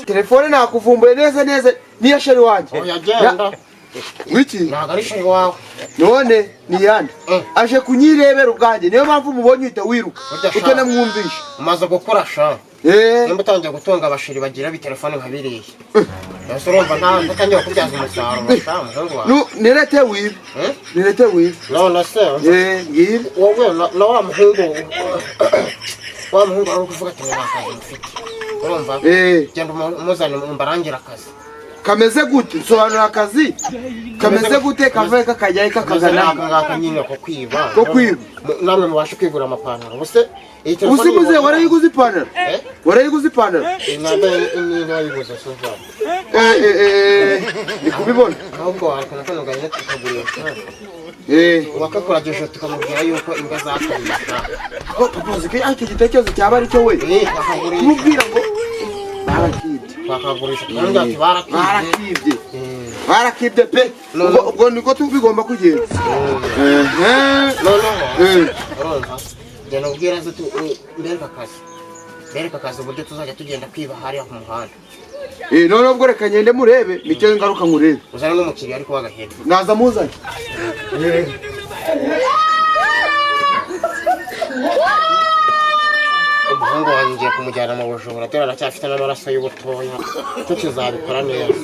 telefone nakuvumbuye neza niya sheri wanje. Oya genda. Wiki? Nagari sheri wawe. None ni yandi. Aje kunyirebera ubwanjye niyo mpamvu mubonye uhita wiruka. Utanamwumvisha. Umaze gukora sha. Nimba utangiye gutunga abashiri bagira bitelefone nkabiriye. Yose urumva ntatangiye kubyaza umusaruro sha muhungu wawe. Nerete wibe. Nerete wibe. None se. Yibe. Wowe na wa muhungu. Wa muhungu ari kuvuga ati nakaje mfite. Urumva? Genda umuzane mbarangira akazi. Kameze gute? Sobanura akazi. Kameze gute kavaye kakajyaye kakagana ngaka nyine ko kwiba. Ko kwiba. Namwe mubashe kwigura amapantaro. Buse usimuze warayiguze ipantaro. Warayiguze ipantaro. Ni nayiguze sofa. Nikubibona. Ahubwo arakana kano ganye tukagurisha. Wakakurageje tukamubwira yuko imbwa zakamisha. Ko tuvuze ko iki gitekerezo cyaba ari cyo we. Mubwira ngo bakagurisha kandi ati barakibye pe ubwo niko tubigomba kugenda urumva genda ubwira zo mbereka akazi uburyo tuzajya tugenda kwiba hariya ku muhanda none ubwo reka ngende murebe nicyo ingaruka nkurebe uzana n'umukiriya ariko wagahera naza muzanye umuhungu wanjye kumujyana mu bujura dore aracyafite n'amaraso y'ubutoya tukizabikora neza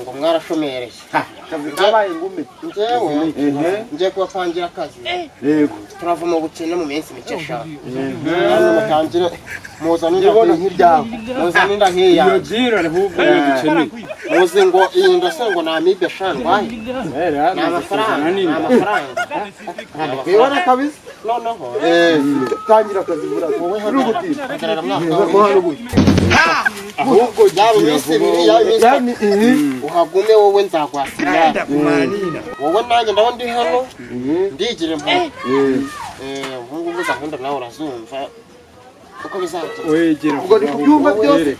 ngo mwarashomereye kabaye ngume ngiye kubapangira akazi yego turava mu bukene mu minsi mike sha mutangire muzanira nk'iryawe muzanira nk'iya iyo gira ahubwo y'ubukene muzi ngo iyi ndase ngo namibe shandwaye n'amafaranga wibona kabisa noneho tangira akazi bura wowe hano agarara ahubwo byaba uhagume wowe nzagwasira wowe nanjye ndaho ndi hano ndigire mpa ubungubu gahunda nawe urazumva uko bizajya wegera ubwo ndi kubyumva byose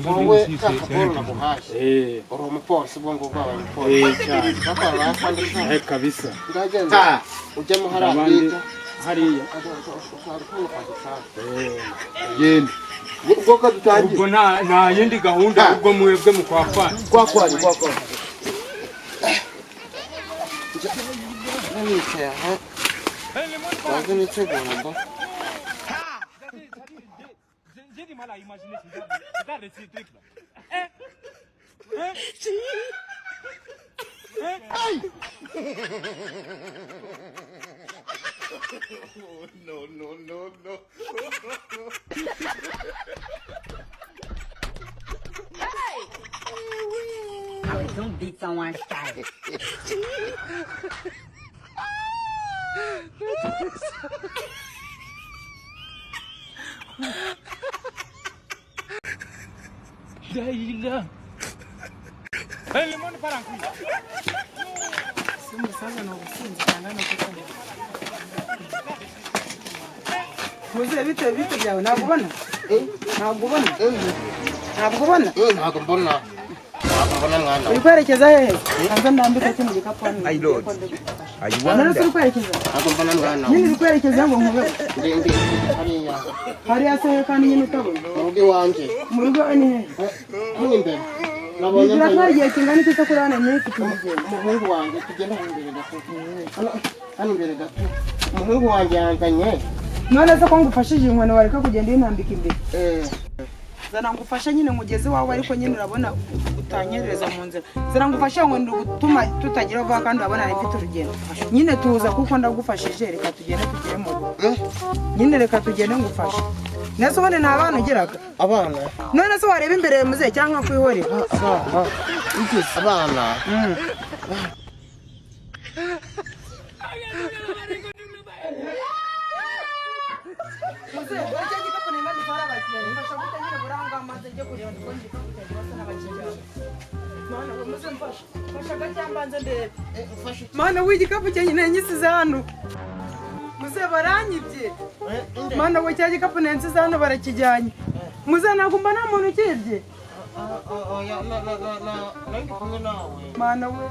wowe kakaporo naguhaye uri umupolisi ubwo ngubwo wabaye umupolisi bakora basandisha kabisa ndagenda ujyemo hariya genda ubwo kadutangiye ubwo nta yindi gahunda ubwo mwebwe mu kwakwani nicaye aha baze n'icegunda j'ai mal à imaginer regarde ces trucs là no don't beat someone's side. Daila. Lemon paranku. Simu sasa na usinzi kangana kutana. Muze bite byawe nagubona? Nagubona? Nagubona? Nagubona. Nagubona mwana. Urikwerekeza hehe? Kanza ndambika cyo mu gikapu hano. I lord. Ayuwana. Nari urikwerekeza? Nagubona mwana. Nini urikwerekeza ngo nkube? Ndi hariya. Hariya se kandi nyine utabona. Muruge wanje. Muruge ni hehe? Hano imbere. Nabonye ngiye kingana cyo kurana nyinshi kumugenda. Umuhungu wanjye tugenda imbere gato. Hano imbere gato. Umuhungu wanjye yanzanye. None se ko ngufashije inkono wareka kugenda intambika imbere. Zana ngufasha nyine mugezi wawe ariko nyine urabona utanyereza mu nzira. Zana ngufasha ngo ndugutuma tutagira vuba kandi urabona rifite urugendo. Nyine tuza kuko ndagufashije reka tugende tugire mu rugo. Nyine reka tugende ngufasha. Nese ubone nta bana ugeraga? Abana. None se wareba imbere muze cyangwa kwihorera? Abana. Muze, waje gikapo ne mali fara bakiyani. Mfasha gutanyira buranga amaze je kureba ndikonje kutegwa sana bakijana. Mana muze mfasha. Mfasha gacyambanze ndebe. Ufasha. Mana w'igikapo cyanyi nanyisize hano. Muze baranyibye. Mana we cyaje gikapo nensize hano barakijyanye. Muze nagumba nta muntu ukibye. Nange kumwe nawe. Mana we.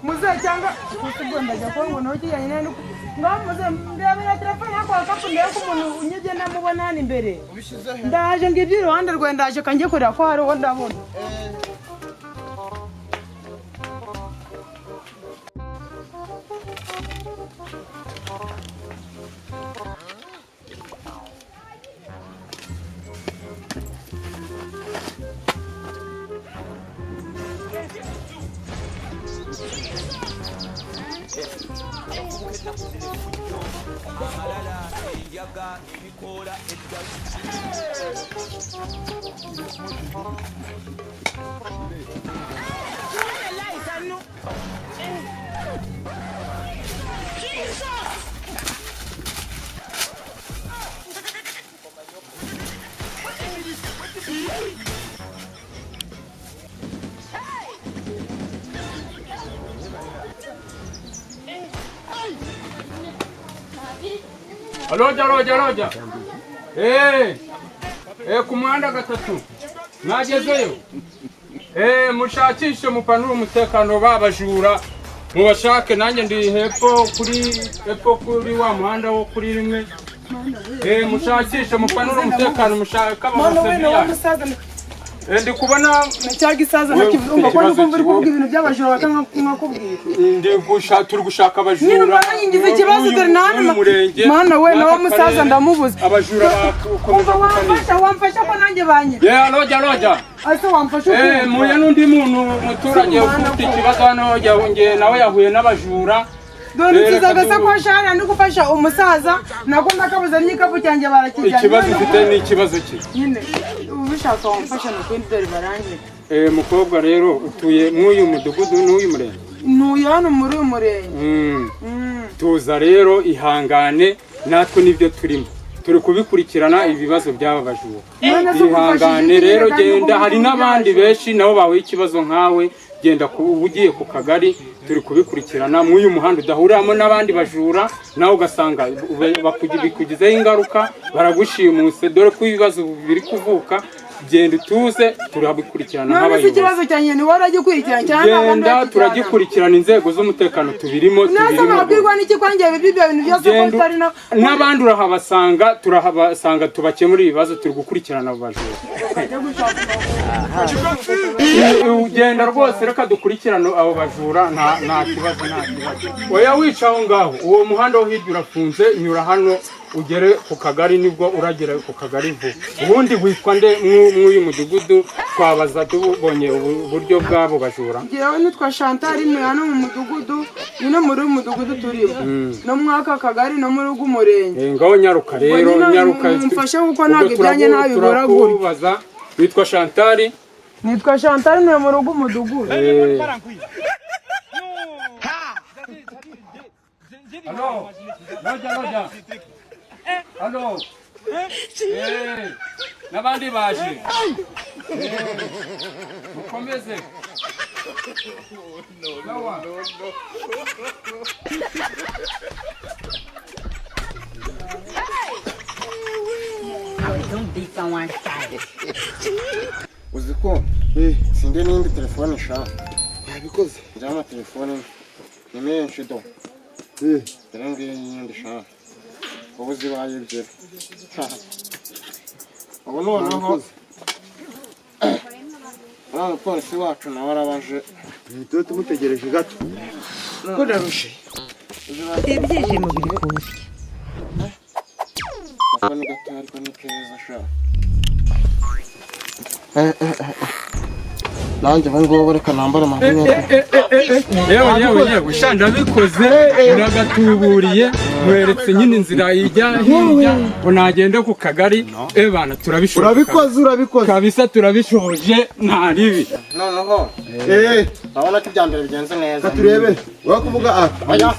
Muze cyangwa kuko ndajya ko ngo no kijyanye n'uko ngaho muze ndabira telefone yako akapu ndeye ko umuntu unyege namubona hano imbere. Ubishize he? Ndaje ngibyo iruhande rwe ndaje kanjye kurira ko hari uwo ndabona. Roja. Ku muhanda gatatu. Nagezeyo. Mushakishe mupanura umutekano babajura. Mubashake nanjye ndi hepfo kuri wa muhanda wo kuri rimwe. Mushakishe mupanura umutekano mushaka abasazi. Ndi kubona cyangwa isaza ntakivumba ko numva uri kuvuga ibintu by'abajura bakanakubwira. Turi gushaka abajura. Nyine barangize ikibazo dore nana. Mana we nawe musaza ndamubuza. Abajura bakomeza wamfasha ko nanjye banye. Roja. Ase wamfasha. Muye n'undi muntu muturage ufite ikibazo hano nge nawe yahuye n'abajura. Dore kizaga sakoshi hano ndi gufasha umusaza nako ndakabuza n'ikapu cyanjye barakijyana. Ikibazo ufite ni ikibazo ki? Nyine ubishaka wamfasha no kwindi dore barangiye. Mukobwa rero utuye mw'uyu mudugudu n'uyu murenge? Ntuye hano muri uyu murenge. Tuza rero ihangane natwe nibyo turimo. Turi kubikurikirana ibibazo by'aba bajura. Ihangane rero genda hari n'abandi benshi nabo bahuye ikibazo nkawe genda ugiye ku kagari turi kubikurikirana mw'uyu muhanda udahuriramo n'abandi bajura nawe ugasanga bikugizeho ingaruka baragushimuse dore ko ibibazo biri kuvuka genda utuze turabikurikirana nk'abayobozi. None ikibazo cyanjye ni waragikurikirana cyane genda turagikurikirana inzego z'umutekano tubirimo nababwirwa n'iki kwangiye bibyo bintu byose ko tari n'abandi turahabasanga tubakemura ibibazo turi gukurikirana abo bajura. Ugenda rwose reka dukurikirana abo bajura nta kibazo. Oya wica aho ngaho uwo muhanda wo hirya urafunze nyura hano ugere ku kagari nibwo uragera ku kagari vuba. Ubundi witwa nde mw'uyu mudugudu twabaza tubonye uburyo bwabo bajura? Jewe nitwa Chantal mwe hano mu mudugudu no muri uyu mudugudu turiho no mwaka kagari no muri ugu murenge. Ngaho nyaruka rero nyaruka mfasha kuko ntabwo ibyanye nabibora gutya. Witwa Chantal? Nitwa Chantal mwe mu rugo mudugudu. Allo, Roja. Allo. N'abandi baje. Mukomeze. No. Uziko sinde n'indi telefone sha. Yabikoze. Njyana telefone ni menshi do. Yarangiye n'indi sha. Ubu zibaye ibyo. Ubu noneho polisi wacu nawe arabaje. Tuba tumutegereje gato. Ko narushe. Ibyishimo biri kuza. Ako ni gato ariko ni keza sha. Nanjye ngo reka nambara amavuta. Yewe shanda bikoze nagatuburiye mweretse nyine inzira ijya hirya ngo nagende ku kagari bana turabishoboye. Urabikoze kabisa turabishoje nta ribi. Noneho abona ko ibyambere bigenze neza. Turebe wakuvuga Oya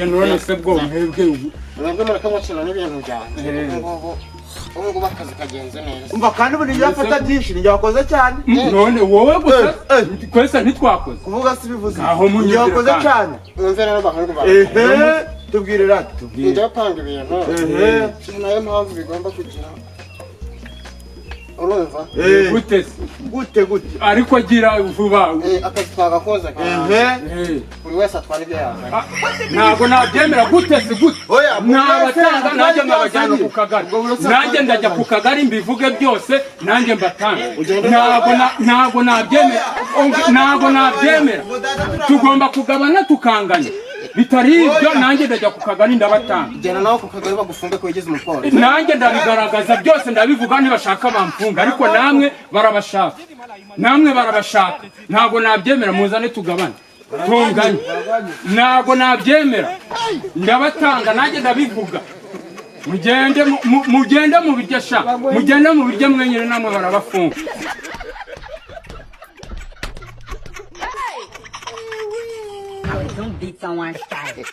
none se bwo mwebwe mwebwe mureka mukina n'ibintu byanjye. Ubu bakazi kagenze neza. umva kandi buri yafata byinshi njye wakoze cyane. none wowe gusa kwese ntitwakoze kuvuga si bivuze aho njye wakoze cyane. Mwumve rero bahungu ba. Tubwire rati tubwire. Njya panga ibintu. Nayo mpamvu bigomba kugira urumva gute gute ariko gira vuba akazi twagakoze buri wese atwara ibyo yawe ntabwo nabyemera gute nabatanga nanjye nkabajyana ku kagari nanjye ndajya ku kagari mbivuge byose nanjye mbatanga ntabwo nabyemera tugomba kugabana tukanganya bitari ibyo nanjye ndajya ku kagari ndabatanga genda nawe ku kagari bagufunge ko wigeze umupolisi nanjye ndabigaragaza byose ndabivuga ntibashaka bamfunga ariko namwe barabashaka ntabwo nabyemera muzane tugabane tunganye ntabwo nabyemera ndabatanga nanjye ndabivuga mugende mu biryo mugende mu biryo mwenyine namwe barabafunga Don't beat someone's child.